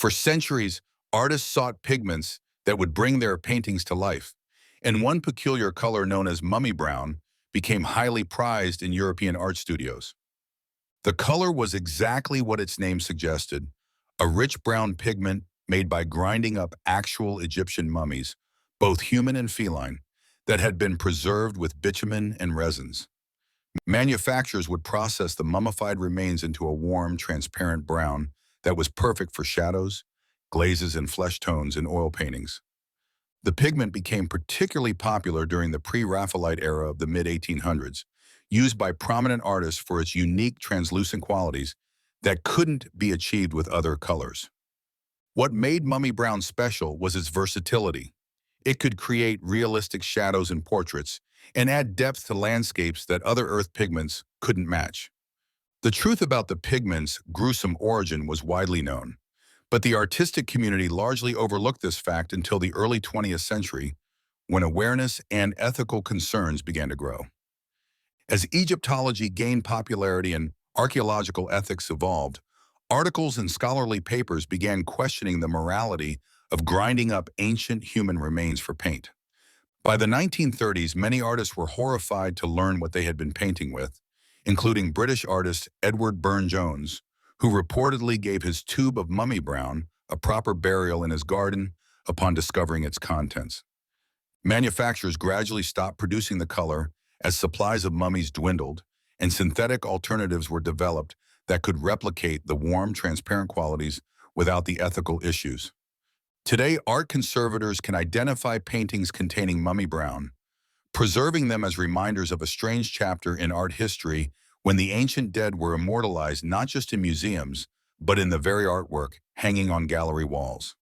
For centuries, artists sought pigments that would bring their paintings to life, and one peculiar color known as mummy brown became highly prized in European art studios. The color was exactly what its name suggested, a rich brown pigment made by grinding up actual Egyptian mummies, both human and feline, that had been preserved with bitumen and resins. Manufacturers would process the mummified remains into a warm, transparent brown that was perfect for shadows, glazes, and flesh tones in oil paintings. The pigment became particularly popular during the pre-Raphaelite era of the mid-1800s, used by prominent artists for its unique translucent qualities that couldn't be achieved with other colors. What made mummy brown special was its versatility. It could create realistic shadows in portraits and add depth to landscapes that other earth pigments couldn't match. The truth about the pigment's gruesome origin was widely known, but the artistic community largely overlooked this fact until the early 20th century, when awareness and ethical concerns began to grow. As Egyptology gained popularity and archaeological ethics evolved, articles and scholarly papers began questioning the morality of grinding up ancient human remains for paint. By the 1930s, many artists were horrified to learn what they had been painting with, including British artist Edward Burne-Jones, who reportedly gave his tube of mummy brown a proper burial in his garden upon discovering its contents. Manufacturers gradually stopped producing the color as supplies of mummies dwindled, and synthetic alternatives were developed that could replicate the warm, transparent qualities without the ethical issues. Today, art conservators can identify paintings containing mummy brown, preserving them as reminders of a strange chapter in art history when the ancient dead were immortalized not just in museums, but in the very artwork hanging on gallery walls.